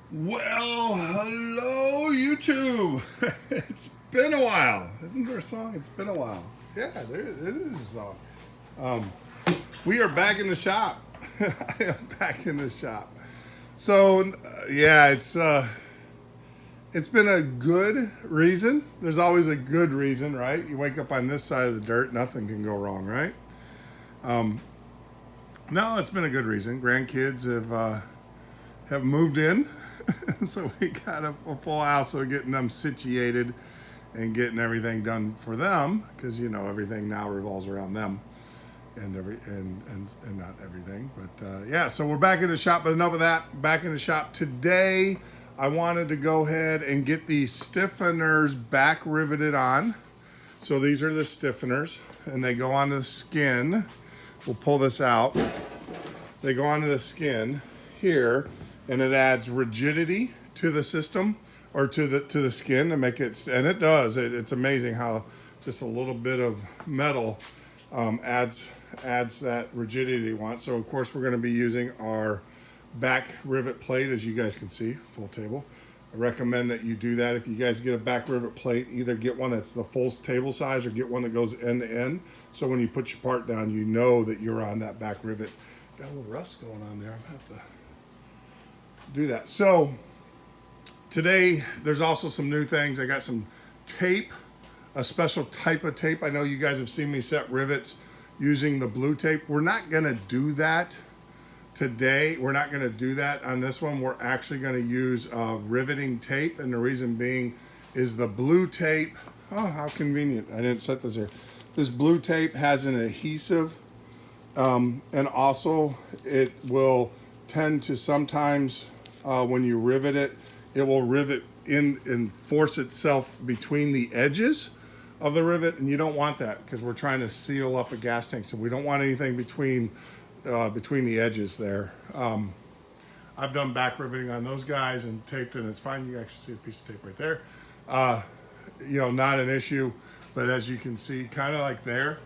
Well, hello, YouTube. It's been a while. Isn't there a song? It's been a while. Yeah, it is a song. Um, we are back in the shop. I am back in the shop. So, yeah, it's been a good reason. There's always a good reason, right? You wake up on this side of the dirt, nothing can go wrong, right? Um, no, it's been a good reason. Grandkids have moved in, so we got a full house. So getting them situated and getting everything done for them, because you know everything now revolves around them, and not everything, but yeah. So we're back in the shop, but enough of that. Back in the shop today. I wanted to go ahead and get these stiffeners back riveted on. So these are the stiffeners, and they go onto the skin. We'll pull this out. They go onto the skin here, and it adds rigidity to the system, or to the skin, to make it, and it does. It's amazing how just a little bit of metal adds that rigidity you want. So of course we're going to be using our back rivet plate, as you guys can see, full table. I recommend that you do that. If you guys get a back rivet plate, either get one that's the full table size or get one that goes end to end. So when you put your part down, you know that you're on that back rivet. Got a little rust going on there. I'm gonna have to do that. So today there's also some new things. I got some tape, a special type of tape. I know you guys have seen me set rivets using the blue tape. We're not gonna do that today. We're not gonna do that on this one. We're actually gonna use riveting tape, and the reason being is the blue tape, oh, how convenient. I didn't set this here. This blue tape has an adhesive, and also it will tend to sometimes, when you rivet it, it will rivet in and force itself between the edges of the rivet, and you don't want that because we're trying to seal up a gas tank, so we don't want anything between the edges there. I've done back riveting on those guys and taped it, and it's fine. You can actually see a piece of tape right there. You know, not an issue, but as you can see, kind of like there,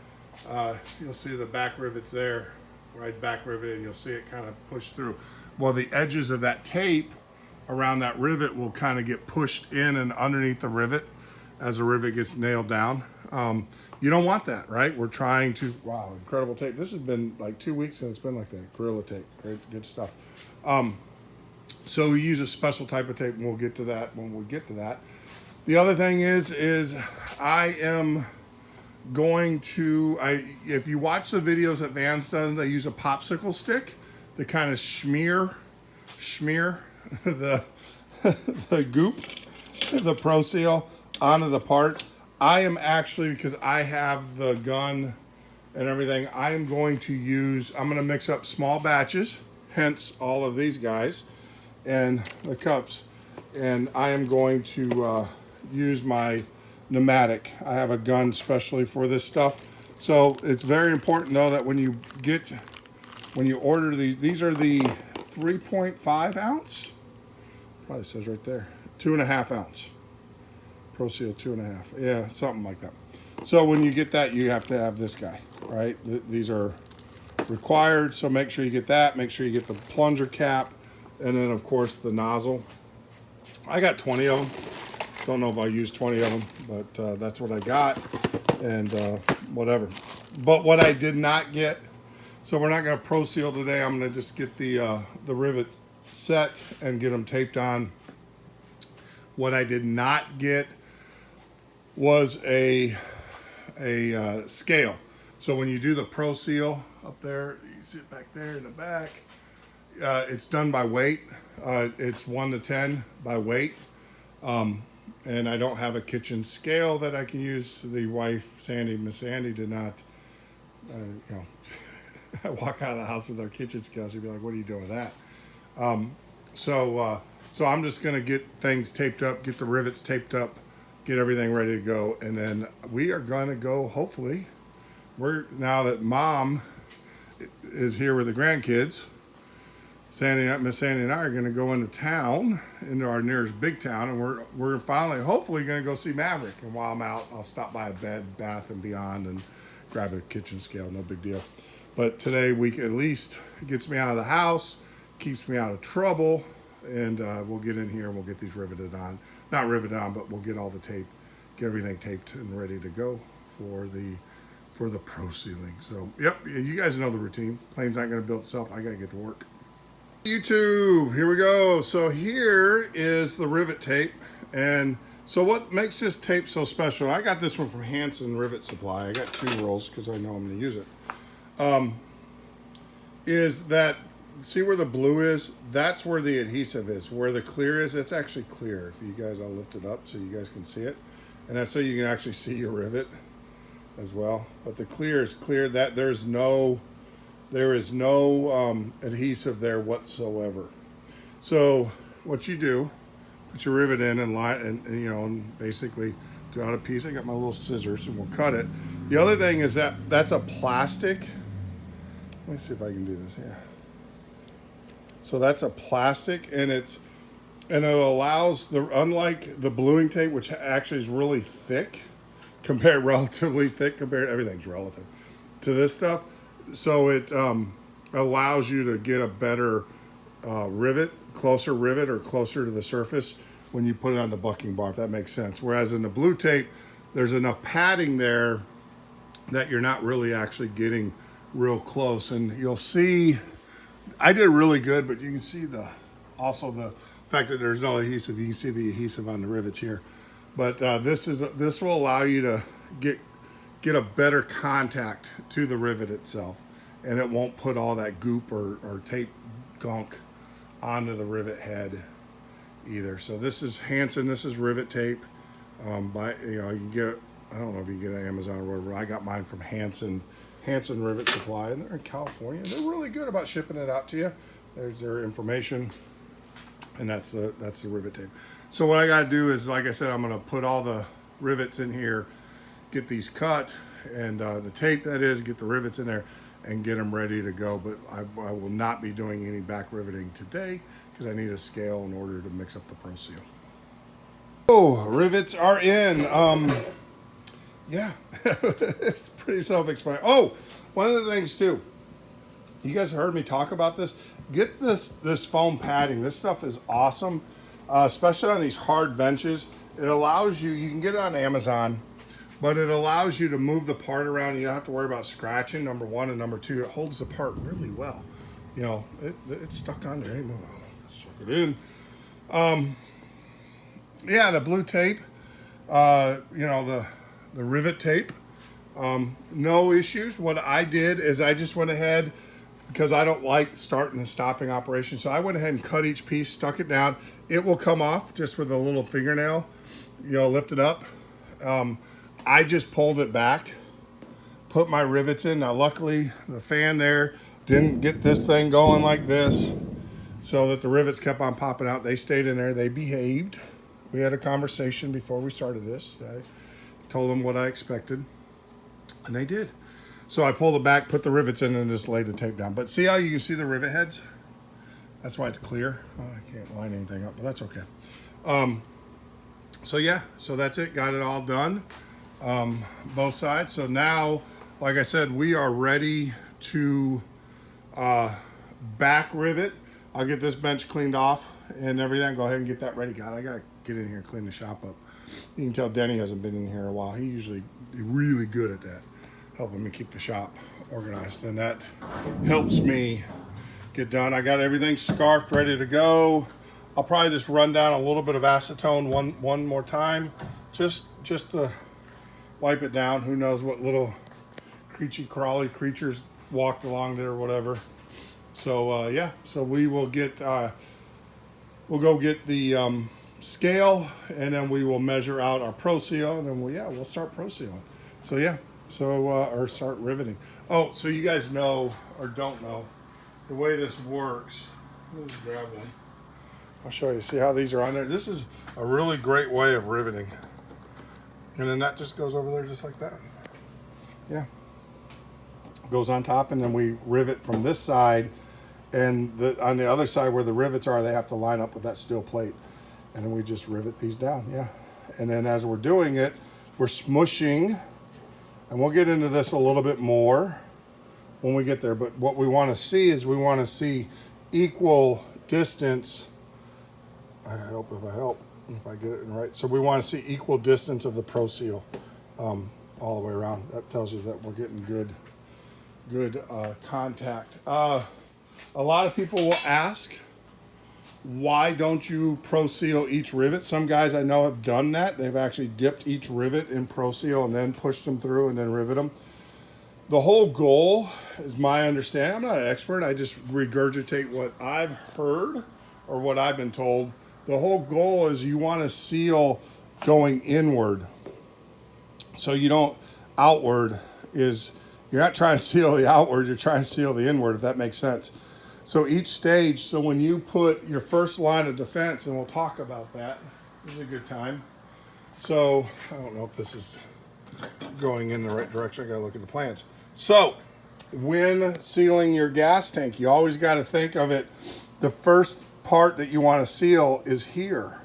you'll see the back rivets there, right, back rivet, and you'll see it kind of push through. Well, the edges of that tape around that rivet will kind of get pushed in and underneath the rivet as the rivet gets nailed down. You don't want that, right? We're trying to, wow, incredible tape. This has been like 2 weeks and it's been like that. Gorilla tape, great, good stuff. So we use a special type of tape, and we'll get to that when we get to that. The other thing is I am going to, if you watch the videos that Van's done, they use a popsicle stick to kind of smear the the goop, the Pro Seal onto the part. I am actually, because I have the gun and everything, I am going to use, I'm going to mix up small batches, hence all of these guys and the cups, and I am going to use my pneumatic. I have a gun specially for this stuff. So it's very important though that when you order these are the 3.5 ounce, probably says right there, 2.5 ounce. Pro Seal 2.5, yeah, something like that. So when you get that, you have to have this guy, right? These are required, so make sure you get that. Make sure you get the plunger cap, and then of course the nozzle. I got 20 of them. Don't know if I'll use 20 of them, but that's what I got, and whatever. But what I did not get, so we're not going to Pro Seal today. I'm going to just get the rivets set and get them taped on. What I did not get was a scale. So when you do the Pro Seal up there, you see it back there in the back, it's done by weight. It's 1 to 10 by weight. And I don't have a kitchen scale that I can use. The wife, Miss Sandy, did not, you know, I walk out of the house with our kitchen scale. She'd be like, what are you doing with that? So I'm just going to get things taped up, get the rivets taped up, get everything ready to go. And then we are going to go, hopefully, now that Mom is here with the grandkids, Miss Sandy and I are going to go into town, into our nearest big town, and we're finally, hopefully, going to go see Maverick. And while I'm out, I'll stop by a Bed, Bath and Beyond and grab a kitchen scale, no big deal. But today, at least, it gets me out of the house, keeps me out of trouble. and we'll get in here and we'll get these riveted on. Not riveted on, but we'll get all the tape, get everything taped and ready to go for the pro sealing. So, yep, you guys know the routine. Plane's not going to build itself. I got to get to work. YouTube, here we go. So here is the rivet tape. And so what makes this tape so special, I got this one from Hanson Rivet Supply. I got 2 rolls because I know I'm going to use it. Is that, see where the blue is? That's where the adhesive is. Where the clear is, it's actually clear. If you guys, I'll lift it up so you guys can see it. And that's so you can actually see your rivet as well. But the clear is clear. That there is no adhesive there whatsoever. So what you do, put your rivet in and line, and you know, and basically do out a piece. I got my little scissors and we'll cut it. The other thing is that that's a plastic. Let me see if I can do this here. So that's a plastic, and it allows unlike the bluing tape, which actually is really thick, relatively thick compared, everything's relative to this stuff. So it allows you to get a better rivet, closer rivet or closer to the surface when you put it on the bucking bar, if that makes sense. Whereas in the blue tape, there's enough padding there that you're not really actually getting real close. And you'll see, I did really good, but you can see also the fact that there's no adhesive. You can see the adhesive on the rivets here. But this will allow you to get a better contact to the rivet itself, and it won't put all that goop or tape gunk onto the rivet head either. So this is Hanson. This is rivet tape. You can get it, I don't know if you can get it on Amazon or whatever. I got mine from Hanson Rivet Supply, and they're in California. They're really good about shipping it out to you. There's their information, and that's the rivet tape. So what I got to do is, like I said, I'm going to put all the rivets in here, get these cut, and the tape, that is, get the rivets in there and get them ready to go. But I will not be doing any back riveting today because I need a scale in order to mix up the Pro Seal. Oh, rivets are in. Yeah, it's pretty self-explanatory. Oh, one of the things too, you guys heard me talk about this. Get this foam padding. This stuff is awesome, especially on these hard benches. It allows you can get it on Amazon, but it allows you to move the part around. You don't have to worry about scratching, number one, and number two, it holds the part really well. You know, it's stuck on there. Hey, move on. Suck it in. Yeah, the blue tape, the rivet tape, no issues. What I did is I just went ahead, because I don't like starting and stopping operation, so I went ahead and cut each piece, stuck it down. It will come off just with a little fingernail, lift it up. I just pulled it back, put my rivets in. Now luckily the fan there didn't get this thing going like this, so that the rivets kept on popping out. They stayed in there, they behaved. We had a conversation before we started this. I told them what I expected, and they did. So I pulled it back, put the rivets in, and just laid the tape down. But see how you can see the rivet heads? That's why it's clear. Oh, I can't line anything up, but that's okay. So yeah, so that's it. Got it all done, both sides. So now, like I said, we are ready to back rivet. I'll get this bench cleaned off and everything. Go ahead and get that ready. God, I gotta get in here and clean the shop up. You can tell Denny hasn't been in here a while. He's really good at that, helping me keep the shop organized, and that helps me get done. I got everything scarfed, ready to go. I'll probably just run down a little bit of acetone one more time, just to wipe it down. Who knows what little crawly creatures walked along there or whatever. So yeah, so we will get we'll go get the scale, and then we will measure out our Pro Seal, and then we'll start Pro Sealing. So yeah, or start riveting. Oh, so you guys know or don't know the way this works. Let me just grab one. I'll show you. See how these are on there? This is a really great way of riveting. And then that just goes over there just like that. Yeah. Goes on top, and then we rivet from this side, and on the other side where the rivets are, they have to line up with that steel plate. And then we just rivet these down, yeah. And then as we're doing it, we're smushing, and we'll get into this a little bit more when we get there. But what we want to see is we want to see equal distance I help if I get it in right. So we want to see equal distance of the Pro Seal all the way around. That tells you that we're getting good contact. A lot of people will ask, why don't you Pro Seal each rivet? Some guys I know have done that. They've actually dipped each rivet in Pro Seal and then pushed them through and then rivet them. The whole goal, is my understanding, I'm not an expert, I just regurgitate what I've heard or what I've been told. The whole goal is you want to seal going inward. So you don't, outward is, you're not trying to seal the outward, you're trying to seal the inward, if that makes sense. So each stage, so when you put your first line of defense, and we'll talk about that, this is a good time. So, I don't know if this is going in the right direction, I gotta look at the plans. So, when sealing your gas tank, you always gotta think of it, the first part that you wanna seal is here.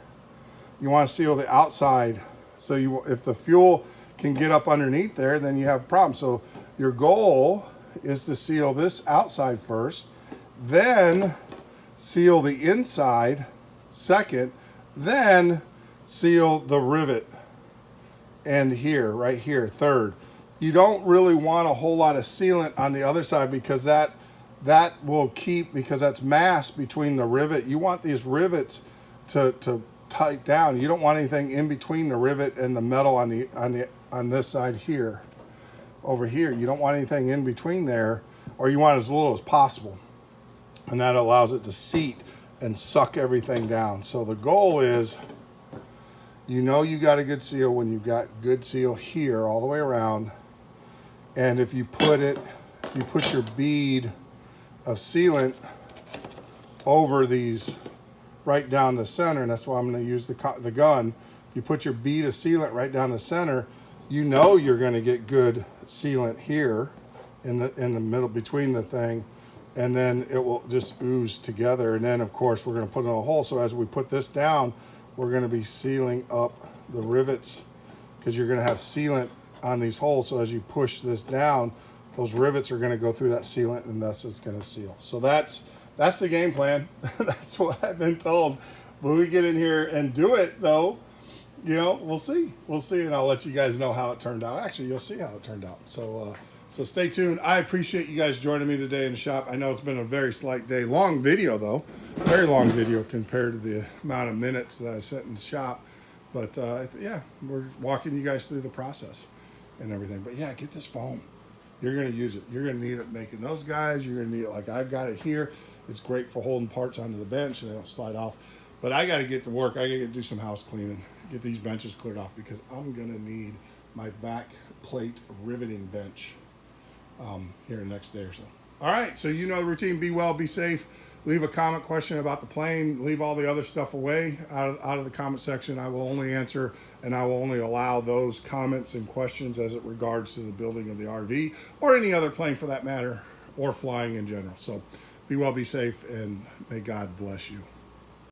You wanna seal the outside. So if the fuel can get up underneath there, then you have a problem. So your goal is to seal this outside first, then seal the inside second, then seal the rivet and here, right here, third. You don't really want a whole lot of sealant on the other side because that will keep, because that's mass between the rivet. You want these rivets to tight down. You don't want anything in between the rivet and the metal on this side here. Over here, you don't want anything in between there, or you want as little as possible. And that allows it to seat and suck everything down. So the goal is, you know you got a good seal when you've got good seal here all the way around. And if you put your bead of sealant over these right down the center, and that's why I'm going to use the gun. If you put your bead of sealant right down the center, you know you're going to get good sealant here in the middle between the thing, and then it will just ooze together. And then of course we're going to put it in a hole. So as we put this down, we're going to be sealing up the rivets because you're going to have sealant on these holes. So as you push this down, those rivets are going to go through that sealant, and thus it's going to seal. So that's the game plan. That's what I've been told. When we get in here and do it, though, you know, we'll see. We'll see, and I'll let you guys know how it turned out. Actually, you'll see how it turned out. So stay tuned. I appreciate you guys joining me today in the shop. I know it's been a very slight day. Long video, though. Very long video compared to the amount of minutes that I sat in the shop. But, yeah, we're walking you guys through the process and everything. But, yeah, get this foam. You're going to use it. You're going to need it making those guys. You're going to need it like I've got it here. It's great for holding parts onto the bench and they don't slide off. But I got to get to work. I got to do some house cleaning, get these benches cleared off because I'm going to need my back plate riveting bench here the next day or so. All right, so you know the routine. Be well, be safe. Leave a comment question about the plane. Leave all the other stuff away out of the comment section. I will only answer and I will only allow those comments and questions as it regards to the building of the RV or any other plane for that matter, or flying in general. So be well, be safe, and may God bless you.